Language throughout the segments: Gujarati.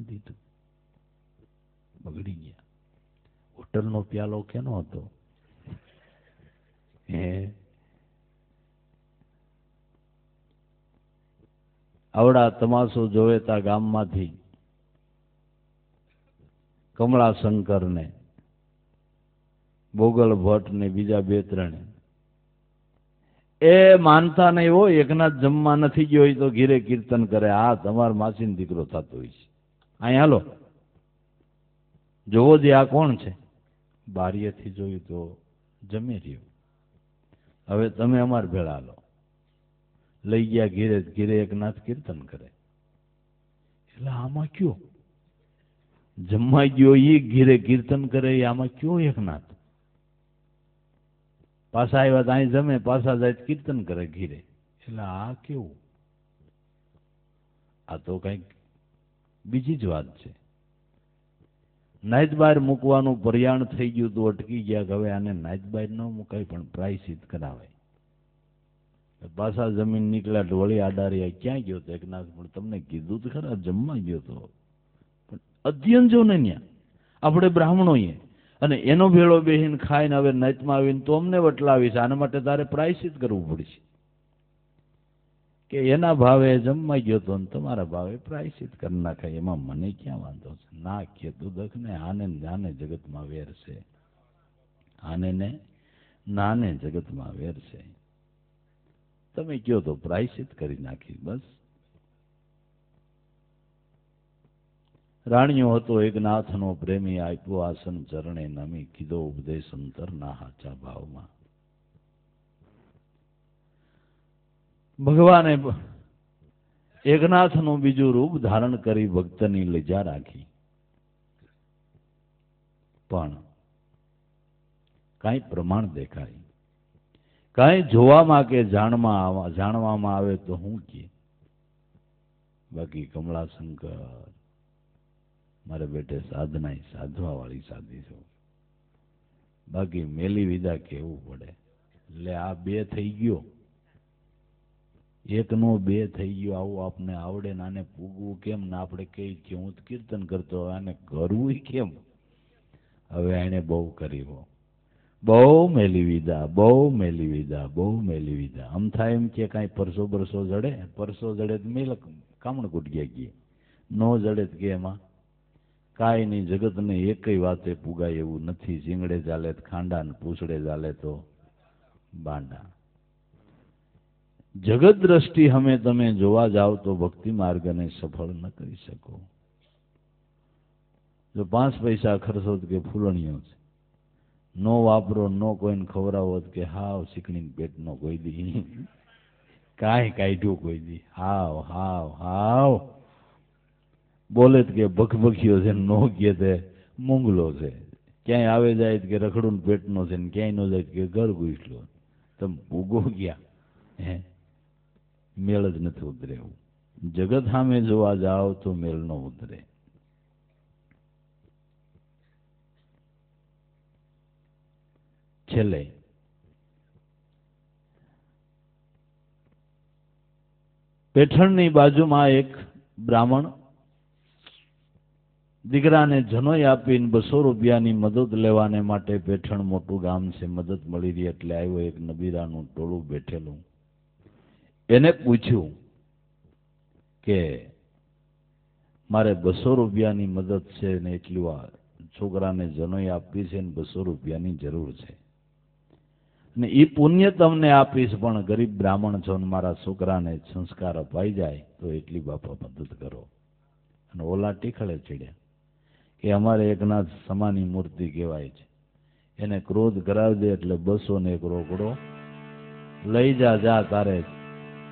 દીધું, બગડી ગયા. હોટલનો પ્યાલો કેનો હતો? આવડા તમાશો જોવેતા ગામમાંથી કમળાશંકર ને બોગલ ભટ્ટ ને બીજા બે ત્રણ એ માનતા નહીં હોય, એકનાથ જમવા નથી ગયો હોય તો ઘીરે કીર્તન કરે. આ તમારા માસીનો દીકરો થતો હોય છે. અહીં હાલો જોવો જે આ કોણ છે? બારીએથી જોયું તો જમી રહ્યું. હવે તમે અમાર ભેળા હાલો. લઈ ગયા ઘીરે, ઘીરે એકનાથ કીર્તન કરે. એટલે આમાં કયો જમવા ગયો ઈ ઘીરે કીર્તન કરે, આમાં કયો એકનાથ? પાછા આવ્યા તો અહીં જમે, પાછા જાય કીર્તન કરે ઘીરે. એટલે આ કેવું? આ તો કઈક બીજી જ વાત છે. નાઈટ બાર મૂકવાનું પર્યાણ થઈ ગયું તો અટકી ગયા કે હવે આને નાઈટ બાર ન મુકાય પણ પ્રાયશ્ચિત કરાવાય. પાછા જમીન નીકળ્યા, ઢોળી આડારિયા. ક્યાં ગયો તો એકનાથ? પણ તમને કીધું તો ખરા જમવા ગયો તો. પણ અધ્યયન જો ને ન્યા આપણે બ્રાહ્મણોએ અને એનો ભેળો બેહીને ખાઈને હવે નાઈટમાં આવીને તો અમને વટલાવીશ. આના માટે તારે પ્રાયશ્ચિત કરવું પડશે. કે એના ભાવે જમવા ગયો તો તમારા ભાવે પ્રાયશ્ચિત કરી નાખાય, એમાં મને ક્યાં વાંધો છે? ના કેતું દખ ને આને નાને જગતમાં વેર છે, આને ને નાને જગતમાં વેર છે. તમે કયો તો પ્રાયશ્ચિત કરી નાખી બસ. રાણીઓ હતો એકનાથનો પ્રેમી, આપ્યો આસન ચરણે નમી, કીધો ઉપદેશ અંતરના હાચા ભાવમાં. ભગવાને એકનાથનું બીજું રૂપ ધારણ કરી ભક્તની લજા રાખી, પણ કાંઈ પ્રમાણ દેખાય, કાંઈ જોવામાં કે જાણવામાં આવે તો હું કે બાકી કમળાશંકર મારે બેટે સાધના સાધવા વાળી સાધી છું, બાકી મેલી વિદા કેવું પડે. એટલે આ બે થઈ ગયો, એકનો બે થઈ ગયો. આવું આપને આવડે ને આને પૂગવું કેમ? ને આપણે કઈ કે હું કીર્તન કરતો, આને કરવું કેમ? હવે એને બહુ કરી હો, બહુ મેલી વિદા, બહુ મેલી વિદા, બહુ મેલી વિદા. આમ થાય એમ કે કાંઈ પરસો બરસો જડે, પરસો જડે તો મેલ કામણ કુટિયા ગયે, નો જડે કે એમાં કાંઈ નહીં. જગતને એકય વાતે પુગાય એવું નથી. જીંગડે ચાલે તો ખાંડા ને પૂછડે ચાલે તો બાંડા. જગત દ્રષ્ટિ હમે તમે જોવા જાઓ તો ભક્તિ માર્ગને સફળ ન કરી શકો. જો 5 પૈસા ખર્ચો કે ફૂલણીઓ છે, નો વાપરો, નો કોઈને ખવડાવો કે હાવ શીકણી પેટ નો કોઈ દી કાંઈ કાઢ્યું કોઈ દી હાવ હાવ હાવ બોલે કે ભખભખીઓ છે, નો કે તે મૂંગલો છે. ક્યાંય આવે જાય કે રખડું પેટનો છે, ને ક્યાંય ન જાય કે ઘર ઘૂસલો. તમે ભૂગો ગયા હે, મેળ જ નથી ઉતરે. એવું જગત સામે જોવા જાઓ તો મેળ ન ઉતરે. છેલ્લે પેઠણની બાજુમાં એક બ્રાહ્મણ દીકરાને જનોઈ આપીને 200 રૂપિયાની મદદ લેવાને માટે પેઠણ મોટું ગામ છે, મદદ મળી રહી એટલે આવ્યો. એક નબીરાનું ટોળું બેઠેલું, એને પૂછ્યું કે મારે 200 રૂપિયાની મદદ છે ને એટલું છોકરાને જનોઈ આપવી છે ને 200 રૂપિયાની જરૂર છે ને એ પુણ્ય તમને આપીશ, પણ ગરીબ બ્રાહ્મણ છો ને મારા છોકરાને સંસ્કાર અપાઈ જાય તો એટલી બાપા મદદ કરો. અને ઓલા ટીખળે ચડ્યા કે અમારે એકનાથ સમાની મૂર્તિ કહેવાય છે, એને ક્રોધ કરાવી દે એટલે 201 રોકડો લઈ જા તારે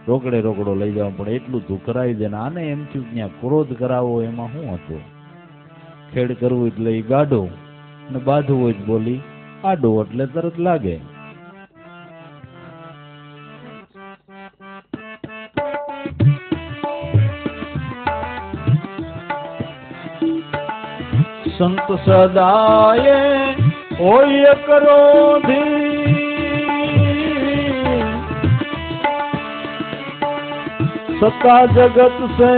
રોકડે રોકડો લઈ જાવ, પણ એટલું તું કરાવી દે. ને આને એમ થયું ત્યાં ક્રોધ કરાવો એમાં શું હતું? ખેડ કરવું એટલે એ ગાઢો ને બાંધવું હોય બોલી આડો એટલે તરત લાગે. સંત સદાય હોય ક્રોધી, સત્તા જગત સે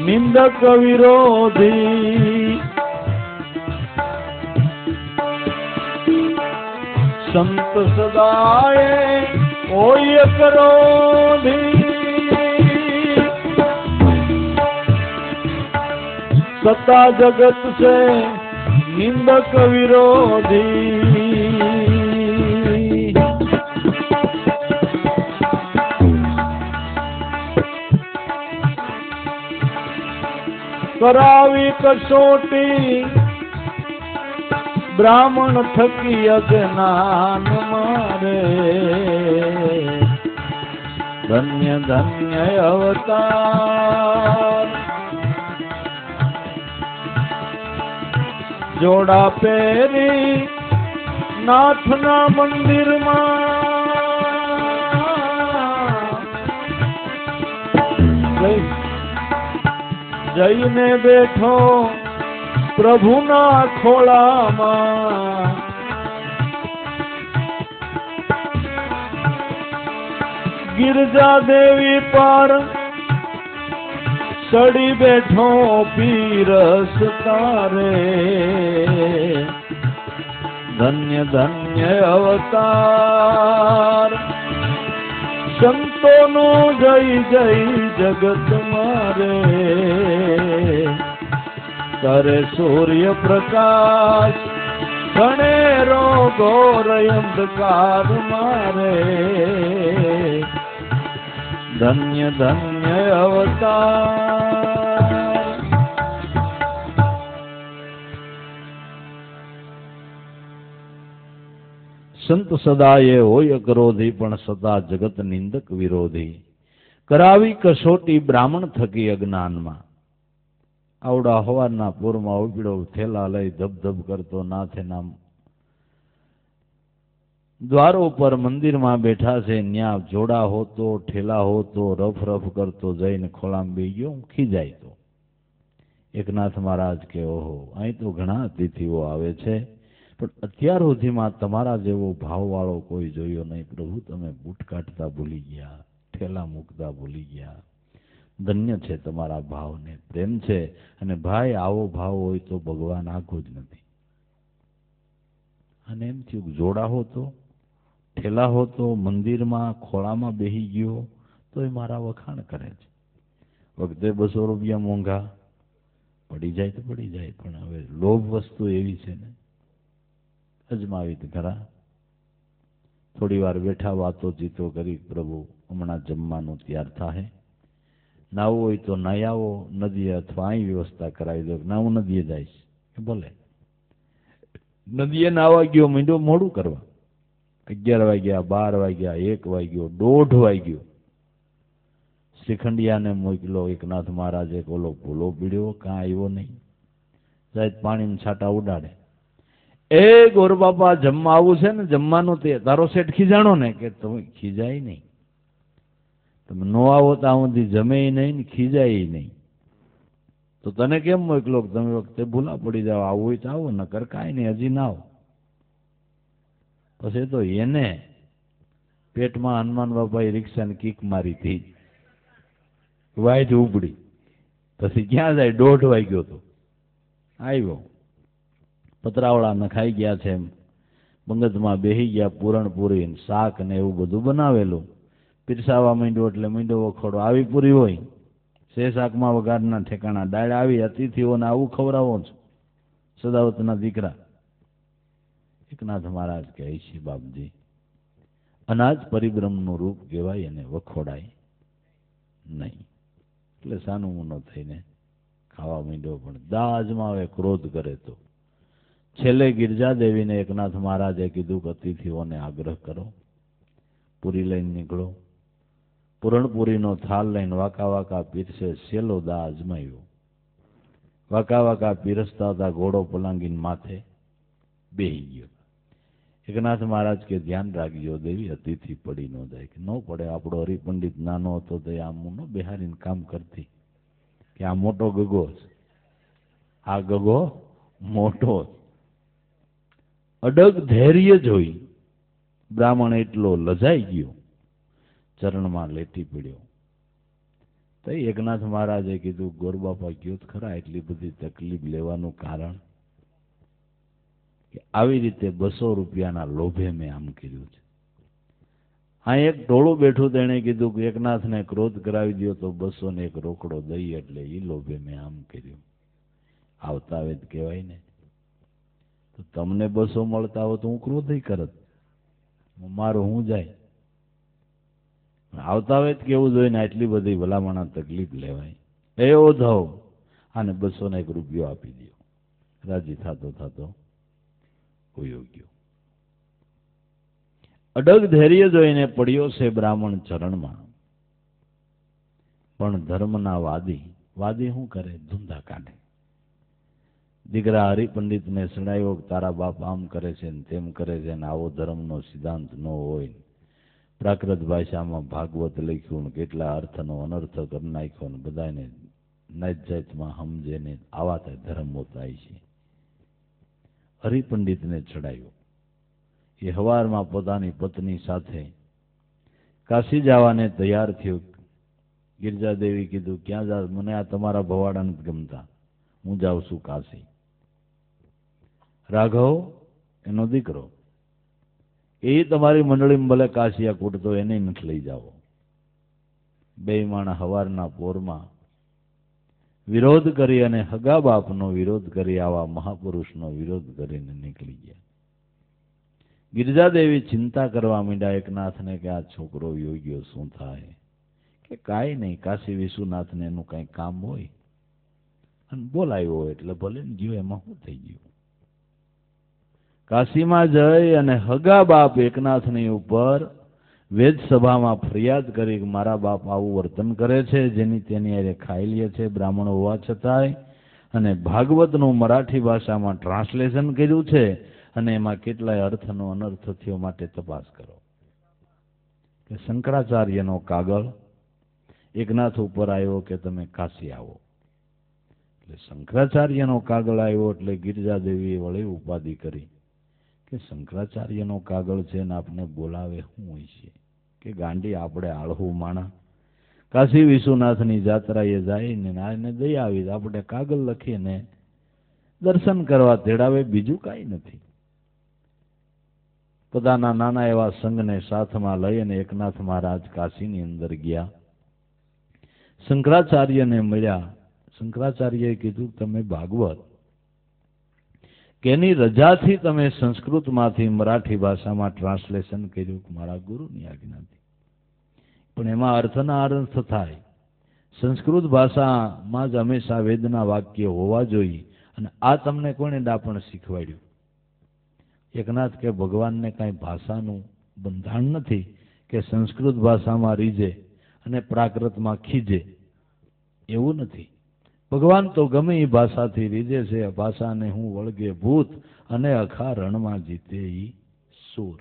નિંદક વિરોધી સંત સદાય હોય ક્રોધી સતા જગત સે નિંદક વિરોધી કરાવી કસોટી બ્રાહ્મણ થકી અજ્ઞાન મારે ધન્ય ધન્ય અવતાર જોડા પહેરી નાથના મંદિરમાં જઈને બેઠો પ્રભુના ખોળામાં ગિરજા દેવી પર સડી બેઠો પીરસ તારે ધન્ય ધન્ય અવતાર સંતોનો જય જય જગત મારે કરે સૂર્ય પ્રકાશ ઘણેરો ઘોર અંધકાર મારે ધન્ય ધન્ય અવતાર સંત સદાય હોય ક્રોધી પણ સદા જગત નિંદક વિરોધી કરાવી કસોટી બ્રાહ્મણ થકી અજ્ઞાનમાં આવડા હવારના પૂરમાં ઉપડો થેલા લઈ ધબધબ કરતો નાથે નામ દ્વારો પર મંદિરમાં બેઠા છે ન્યા જોડા હોતો ઠેલા હોતો રફ રફ કરતો જઈને ખોળામાં બેસી ગયો ખીજાય તો એકનાથ મહારાજ કે ઓહો અહીં તો ઘણા અતિથિઓ આવે છે પણ અત્યાર સુધીમાં તમારા જેવો ભાવવાળો કોઈ જોયો નહીં પ્રભુ તમે બૂટ કાઢતા ભૂલી ગયા ઠેલા મૂકતા ભૂલી ગયા ધન્ય છે તમારા ભાવને પ્રેમ છે અને ભાઈ આવો ભાવ હોય તો ભગવાન આખો જ નથી અને એમ થયું જોડા હોતો ઠેલા હોતો મંદિરમાં ખોળામાં બેસી ગયો તો એ મારા વખાણ કરે છે વખતે 200 રૂપિયા મોંઘા પડી જાય તો પડી જાય પણ હવે લોભ વસ્તુ એવી છે ને અજમાવી ખરા થોડી વાર બેઠા વાતો ચીતો કરી પ્રભુ હમણાં જમવાનું તૈયાર થાય નાવું હોય તો નાઈ આવો નદીએ અથવા અહીં વ્યવસ્થા કરાવી દો ના હું નદીએ જઈશ ભલે નદીએ નાવા ગયો મીંડો મોડું કરવા 11 વાગ્યા 12 વાગ્યા 1 વાગ્યો 1:30 વાગ્યો શ્રીખંડિયાને મોકલો એકનાથ મહારાજે ઓલો ભૂલો પીડ્યો કાં આવ્યો નહીં સાહેબ પાણીના છાંટા ઉડાડે એ ગોરબાપા જમવા આવું છે ને જમવાનું તે તારો શેઠ ખીજાણો ને કે તમે ખીજાય નહીં તમે નો આવો તો સુધી જમે નહીં ને ખીજાય નહીં તો તને કેમ મોકલો તમે વખતે ભૂલા પડી જાઓ આવું હોય તો આવો નકર કાંઈ નહીં હજી ના આવો પછી તો એને પેટમાં હનુમાન બાપાએ રિક્ષાને કીક મારી હતી વાઈટ ઉપડી પછી ક્યાં જાય 1:30 વાગ્યો તો આવ્યો પતરાવળા નખાઈ ગયા છે એમ બંગતમાં બેસી ગયા પૂરણપૂરી શાક ને એવું બધું બનાવેલું પીરસાવા માંડ્યો એટલે મીંડો વખોડો આવી પૂરી હોય શે શાકમાં વઘારના ઠેકાણા દાળ આવી અતિથિઓને આવું ખવડાવો છો સદાવતના દીકરા એકનાથ મહારાજ કહે છે બાપજી અનાજ પરિબ્રહ્મનું રૂપ કહેવાય અને વખોડાય નહીં એટલે સાનું મુનો થઈને ખાવા માંડ્યો પણ દાજમાં હવે ક્રોધ કરે તો છેલ્લે ગિરજાદેવીને એકનાથ મહારાજે કીધું કે અતિથિઓને આગ્રહ કરો પૂરી લઈને નીકળો પૂરણપૂરીનો થાળ લઈને વાકા વાકા પીરસે છેલ્લો દા અજમાયો વાકા વાકા પીરસતા હતા ઘોડો પલાંગીને માથે બેહી ગયો એકનાથ મહારાજ કે ધ્યાન રાખજો દેવી અતિથિ પડી ન જાય કે ન પડે આપણો હરિપંડિત નાનો હતો તો આમ ન બિહારીને કામ કરતી કે આ મોટો ગગો છે આ ગગો મોટો અડગ ધૈર્ય જોઈ બ્રાહ્મણ એટલો લજાઈ ગયો ચરણમાં લેટી પડ્યો તો એકનાથ મહારાજે કીધું ગોરબાપા કયો ખરા એટલી બધી તકલીફ લેવાનું કારણ કે આવી રીતે 200 રૂપિયાના લોભે મેં આમ કર્યું છે. આ એક ટોળું બેઠું તેણે કીધું કે એકનાથને ક્રોધ કરાવી દો તો 201 રોકડો દઈ, એટલે એ લોભે મેં આમ કર્યું. આવતા વેદ કહેવાય ને, તો તમને 200 મળતા હોય તો હું ક્રોધ કરત, મારો હું જાય. આવતા વેદ કેવું જોઈએ ને આટલી બધી ભલામણા તકલીફ લેવાય. એવો થો આને 201 રૂપિયો આપી દો. રાજી થતો થતો હોયો ગયો. અડગ ધૈર્ય જોઈને પડ્યો છે બ્રાહ્મણ ચરણમાં. પણ ધર્મના વાદી શું કરે? ધૂંધા કાઢે. દીકરા હરિપંડિતને સડાયો તારા બાપ આમ કરે છે ને તેમ કરે છે ને આવો ધર્મનો સિદ્ધાંત ન હોય. પ્રાકૃત ભાષામાં ભાગવત લખ્યું ને કેટલા અર્થનો અનર્થ કરી નાખ્યો ને બધાને નાત જાતમાં સમજે ને આવા તે ધર્મો થાય છે. હરિપંડિતને ચડાયો. એ હવારમાં પોતાની પત્ની સાથે કાશી જવાને તૈયાર થયો. ગિરજાદેવી કીધું ક્યાં જા? મને આ તમારા ભવાડા નથી ગમતા, હું જાઉં છું કાશી. રાઘવ એનો દીકરો, એ તમારી મંડળીમાં ભલે કાશિયા કૂટતો એને નથી લઈ જાવો. બે માણા હવારના પોરમાં વિરોધ કરી અને હગા બાપનો વિરોધ કરી આવા મહાપુરુષનો વિરોધ કરીને નીકળી ગયા. ગિરજાદેવી ચિંતા કરવા માંડ્યા એકનાથને કે આ છોકરો યોગ્ય શું થાય? કે કાંઈ નહીં, કાશી વિશ્વનાથને એનું કાંઈ કામ હોય અને બોલાવ્યો હોય એટલે ભલે ને ગયો, એમાં શું થઈ ગયું? કાશીમાં જઈ અને હગા બાપ એકનાથની ઉપર વેદ સભામાં ફરિયાદ કરી કે મારા બાપ આવું વર્તન કરે છે, જેની તેની હારે ખાઈ લે છે બ્રાહ્મણ હોવા છતાંય, અને ભાગવતનું મરાઠી ભાષામાં ટ્રાન્સલેશન કર્યું છે અને એમાં કેટલાય અર્થનો અનર્થ થયો, માટે તપાસ કરો. કે શંકરાચાર્યનો કાગળ એકનાથ ઉપર આવ્યો કે તમે કાશી આવો. એટલે શંકરાચાર્યનો કાગળ આવ્યો એટલે ગિરજાદેવીએ વળી ઉપાધિ કરી કે શંકરાચાર્યનો કાગળ છે ને આપને બોલાવે શું હોય છે? કે ગાંડી આપણે આળહું માણા કાશી વિશ્વનાથની જાત્રાએ જાય ને આને દઈ આવી, આપણે કાગળ લખીને દર્શન કરવા તેડાવે, બીજું કાંઈ નથી. પોતાના નાના એવા સંઘને સાથમાં લઈ અને એકનાથ મહારાજ કાશીની અંદર ગયા. શંકરાચાર્યને મળ્યા. શંકરાચાર્યએ કીધું તમે ભાગવત કેની રજાથી તમે સંસ્કૃતમાંથી મરાઠી ભાષામાં ટ્રાન્સલેશન કર્યું? મારા ગુરુની આજ્ઞાથી. પણ એમાં અર્થના અર્થ થાય. સંસ્કૃત ભાષામાં જ હંમેશા વેદના વાક્ય હોવા જોઈએ, અને આ તમને કોણે ડાપણ શીખવાડ્યું? એકનાથ કે ભગવાનને કાંઈ ભાષાનું બંધાણ નથી કે સંસ્કૃત ભાષામાં રીઝે અને પ્રાકૃતમાં ખીજે, એવું નથી. ભગવાન તો ગમે એ ભાષાથી રીઝે છે. ભાષાને હું વળગે ભૂત અને અખા રણમાં જીતે ઈ સૂર.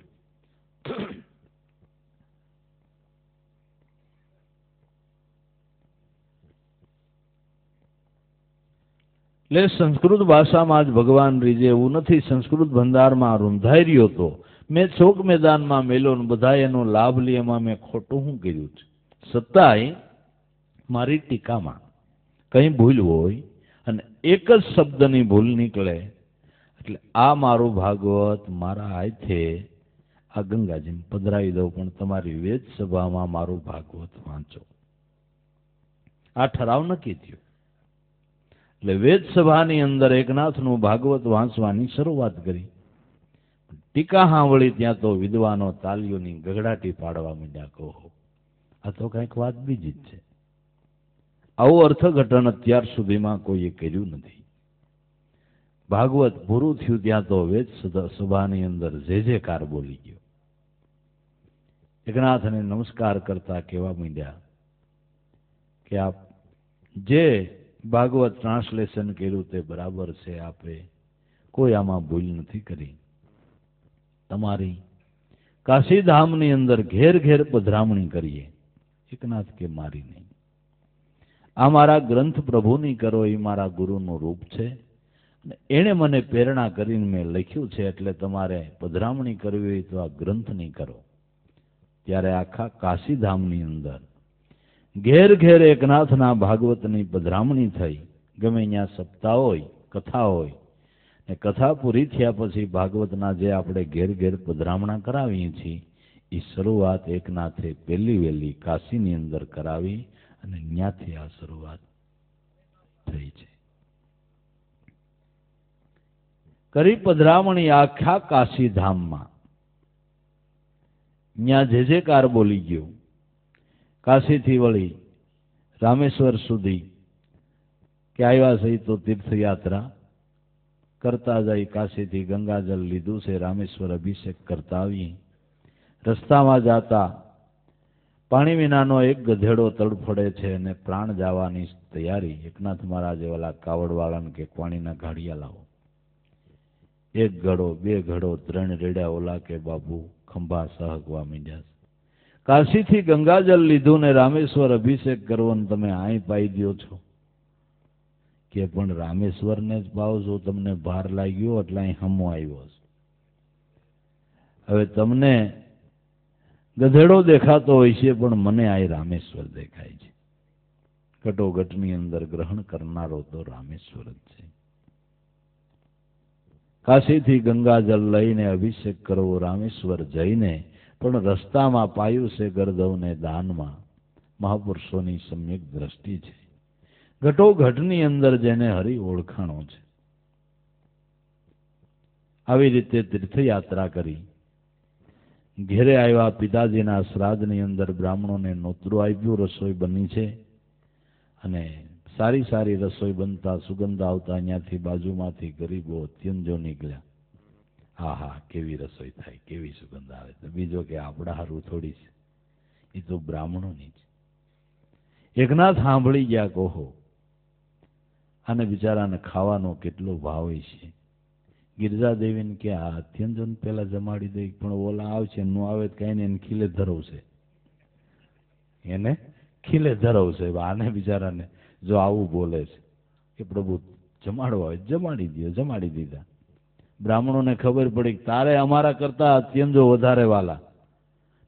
એટલે સંસ્કૃત ભાષામાં જ ભગવાન રીઝે એવું નથી. સંસ્કૃત ભંડારમાં રૂંધાઈ રહ્યો તો મેં ચોક મેદાનમાં મેલો ને બધા એનો લાભ લે, એમાં મેં ખોટું શું કર્યું છે? છતાંય મારી ટીકામાં કઈ ભૂલ હોય અને એક જ શબ્દની ભૂલ નીકળે એટલે આ મારું ભાગવત મારા હાથે આ ગંગાજીને પધરાવી દઉં, પણ તમારી વેદ સભામાં મારું ભાગવત વાંચો. આ ઠરાવ નક્કી થયો. એટલે વેદ સભાની અંદર એકનાથનું ભાગવત વાંચવાની શરૂઆત કરી. ટીકા સાંભળી ત્યાં તો વિદ્વાનો તાલીઓની ગગડાટી પાડવા માંડ્યા. કહો આ તો કંઈક વાત બીજી જ છે. આવું અર્થઘટન અત્યાર સુધીમાં કોઈએ કર્યું નથી. ભાગવત પૂરું થયું ત્યાં તો વેદ સભાની અંદર જે કાર બોલી ગયો. એકનાથને નમસ્કાર કરતા કહેવા માંડ્યા કે આપ જે ભાગવત ટ્રાન્સલેશન કર્યું તે બરાબર છે, આપે કોઈ આમાં ભૂલ નથી કરી. તમારી કાશીધામની અંદર ઘેર ઘેર પધરામણી કરીએ. એકનાથ કે મારી નહીં, આ મારા ગ્રંથ પ્રભુની કરો, એ મારા ગુરુનું રૂપ છે અને એણે મને પ્રેરણા કરીને મેં લખ્યું છે, એટલે તમારે પધરામણી કરવી હોય તો આ ગ્રંથની કરો. ત્યારે આખા કાશીધામની અંદર ઘેર ઘેર એકનાથના ભાગવતની પધરામણી થઈ. ગમે ત્યાં સપ્તાહ હોય, કથા હોય, ને કથા પૂરી થયા પછી ભાગવતના જે આપણે ઘેર ઘેર પધરામણા કરાવીએ છીએ એ શરૂઆત એકનાથે પહેલી વહેલી કાશીની અંદર કરાવી અને ત્યાંથી આ શરૂઆત થઈ છે. કરી પધરામણી આખા કાશીધામમાં. ત્યાં જે જે કાર બોલી ગયો. કાશીથી વળી રામેશ્વર સુધી કે આવ્યા છે તો તીર્થયાત્રા કરતા જાય. કાશીથી ગંગાજળ લીધું છે, રામેશ્વર અભિષેક કરતા આવીએ. રસ્તામાં જાતા પાણી વિનાનો એક ગધેડો તડફડે છે અને પ્રાણ જવાની તૈયારી. એકનાથ મહારાજે ઓલા કાવડવાળાને કે પાણીના ઘાડિયા લાવો. એક ઘડો, બે ઘડો, ત્રણ રેડા. ઓલા કે બાપુ ખંભા સહકવા માંડ્યા. કાશીથી ગંગાજળ લીધું ને રામેશ્વર અભિષેક કરવો ને તમે આઈ પાઈ દો છો કે પણ રામેશ્વરને જ પાવ છો, તમને ભાર લાગ્યો એટલે અહીં હમો આવ્યો છે. હવે તમને ગધેડો દેખાતો હોય છે પણ મને આ રામેશ્વર દેખાય છે. ઘટોઘટની અંદર ગ્રહણ કરનારો તો રામેશ્વર જ છે. કાશીથી ગંગાજળ લઈને અભિષેક કરવો રામેશ્વર જઈને, પણ રસ્તામાં પાયું છે ગર્દવને દાનમાં. મહાપુરુષોની સમ્યક દ્રષ્ટિ છે. ઘટોઘટની અંદર જેને હરિ ઓળખાણો છે. આવી રીતે તીર્થયાત્રા કરી ઘેરે આવ્યા. પિતાજીના શ્રાદ્ધની અંદર બ્રાહ્મણોને નોતરું આપ્યું. રસોઈ બની છે અને સારી સારી રસોઈ બનતા, સુગંધ આવતા અહીંયાથી બાજુમાંથી ગરીબો અત્યંજો નીકળ્યા. હા હા, કેવી રસોઈ થાય, કેવી સુગંધ આવે. તો બીજો કે આપણા હારું થોડી છે, એ તો બ્રાહ્મણોની છે. એકનાથ સાંભળી ગયા. કહો અને બિચારાને ખાવાનો કેટલો ભાવ છે. ગિરજાદેવીને કે આ અત્યંજોને પેલા જમાડી દઈ, પણ ઓલા આવશે ન આવે કઈ ને એને ખીલે ધરવશે, એને ખીલે ધરવશે. આને બિચારાને જો આવું બોલે છે કે પ્રભુ જમાડવા હોય જમાડી દો, જમાડી દીધા. બ્રાહ્મણોને ખબર પડી કે તારે અમારા કરતા અત્યંજો વધારે વાલા,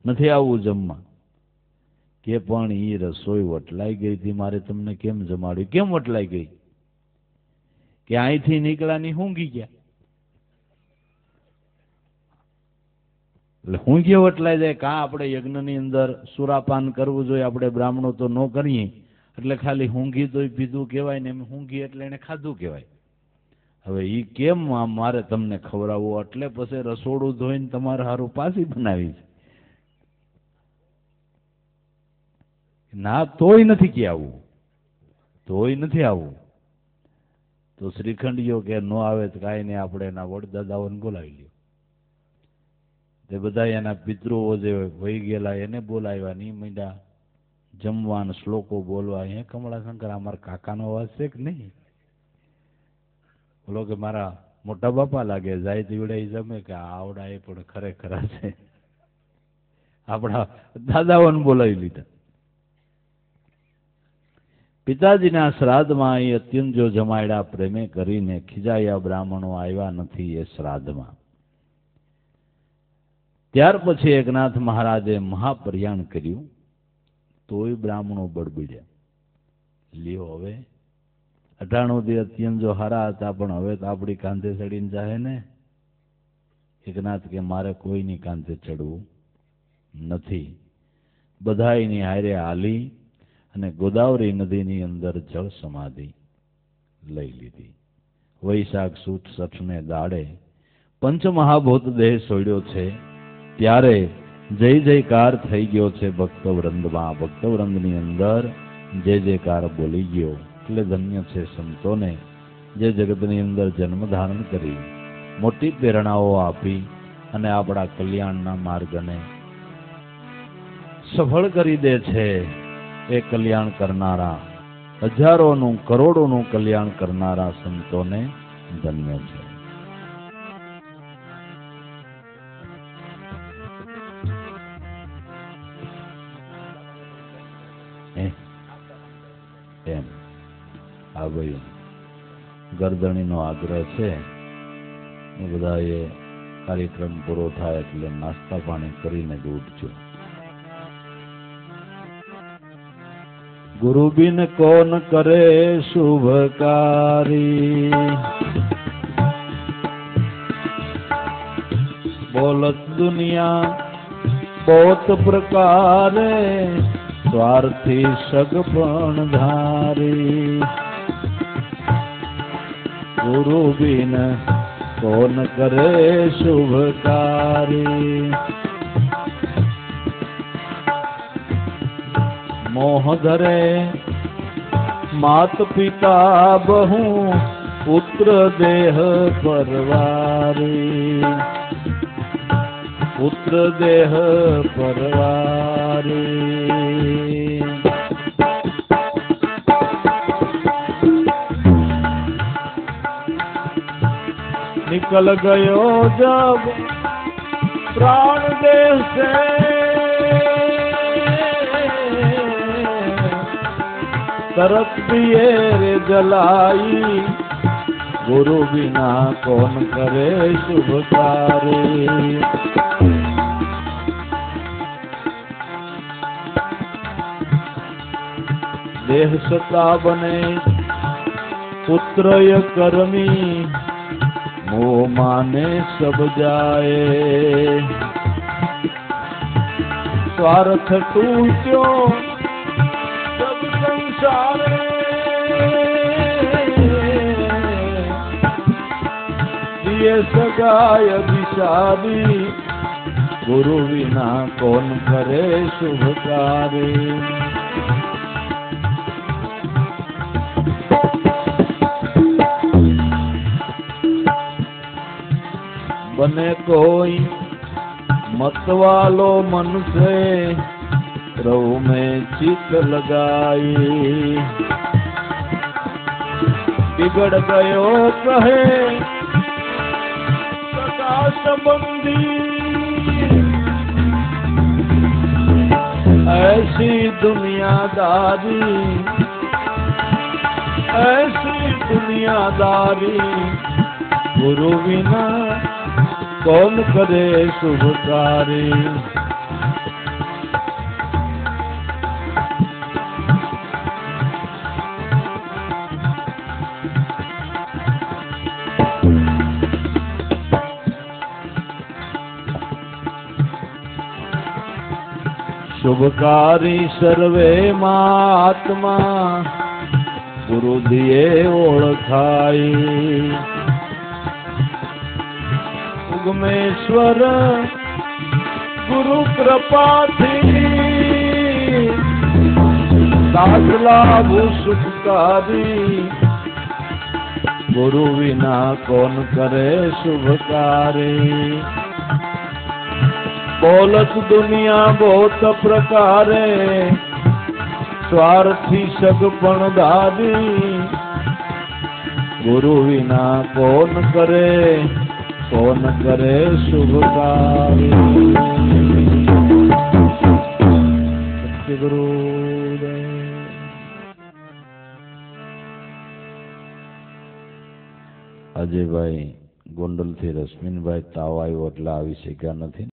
નથી આવવું જમવા. કે પણ એ રસોઈ વટલાઈ ગઈ હતી, મારે તમને કેમ જમાડ્યું? કેમ વટલાઈ ગઈ? કે અહીંથી નીકળ્યાની ઊંઘી ગયા. એટલે ઊંઘી વટલાઈ જાય. કાં આપણે યજ્ઞની અંદર સુરાપાન કરવું જોઈએ, આપણે બ્રાહ્મણો તો ન કરીએ એટલે ખાલી ઊંઘી તો પીધું કહેવાય ને, એમ ઊંઘી એટલે એને ખાધું કહેવાય. હવે એ કેમ મારે તમને ખવડાવવું? એટલે પછી રસોડું ધોઈને તમારે સારું પાછી બનાવી છે. ના તોય નથી કે આવું, તોય નથી આવું. તો શ્રીખંડીઓ કે ન આવે તો કાંઈ નહીં, આપણે એના વડદાદાઓને બોલાવી લ્યો. તે બધા એના પિતૃઓ જે વહી ગયેલા એને બોલાવ્યા. ની મીંડા જમવાના શ્લોકો બોલવા. હે કમળાશંકર, અમારા કાકાનો અવાજ છે કે નહીં? બોલો કે મારા મોટા બાપા લાગે. જાય દીવડે જમે કે આવડા એ પણ ખરેખર છે. આપણા દાદાઓને બોલાવી લીધા. પિતાજીના શ્રાદ્ધમાં એ અત્યંજો જમાયડા પ્રેમે કરીને ખીજાયા. બ્રાહ્મણો આવ્યા નથી એ શ્રાદ્ધમાં. ત્યાર પછી એકનાથ મહારાજે મહાપર્યાણ કર્યું. તોય બ્રાહ્મણો બળબડ્યા. લ્યો હવે 98 દી અત્યંજો હારા હતા, પણ હવે તો આપણી કાંધે ચડીને જાય ને. એકનાથ કે મારે કોઈની કાંધે ચડવું નથી. બધાયની હારે હાલી અને ગોદાવરી નદીની અંદર જળ સમાધિ લઈ લીધી. વૈશાખ સુદ 6ને દાડે પંચમહાભૂત દેહ છોડ્યો છે. ત્યારે જય જયકાર થઈ ગયો છે ભક્તવૃંદમાં. ભક્તવૃંદની અંદર જય જયકાર બોલી ગયો. એટલે ધન્ય છે સંતોને જે જગતની અંદર જન્મ ધારણ કરી, મોટી પ્રેરણાઓ આપી અને આપણા કલ્યાણના માર્ગને સફળ કરી દે છે. એ કલ્યાણ કરનારા, હજારોનું કરોડોનું કલ્યાણ કરનારા સંતોને ધન્ય છે. એમ આ ભાઈ ગરદણીનો આગ્રહ છે. બધા એ કાર્યક્રમ પૂરો થાય એટલે નાસ્તા પાણી કરીને જ ઉઠજો. गुरु बिन कौन करे शुभकारी। बोलत दुनिया बहुत प्रकारे, स्वार्थी सगपण धारी। गुरु बिन कौन करे शुभकारी। मोह धरे मात पिता बहु, पुत्र देह परवारी। पुत्र देह परवारी। निकल गयो जब प्राण देह से, तरत दिए रे जलाई। गुरु बिना कौन करे शुभकारी। देह सता बने पुत्र य कर्मी, मोह माने सब जाए। स्वार्थ टूट्यो सब संसार, दिए सगाय विषादी। गुरु बिना कौन करे शुभकारी। बने कोई मतवालो मन से, रहु में चित लगाई। बिगड़ गयो कहे सदा संबंधी, ऐसी दुनियादारी। ऐसी दुनियादारी। गुरु बिना कौन करे शुभकारी। शुभकारी सर्वे महात्मा, गुरु दिए ओळखाई। उगमेश्वर गुरु कृपा थी, दास लाभ सुखकारी। गुरु बिना कौन करे शुभकारी। बोलत दुनिया बहुत प्रकारे, स्वार्थी सगपण धारी। गुरु बिना कौन करे शुभकारी। गुरु અજયભાઈ ગોંડલથી રશ્મિનભાઈ તાવ આવ્યો એટલે આવી શક્યા નથી.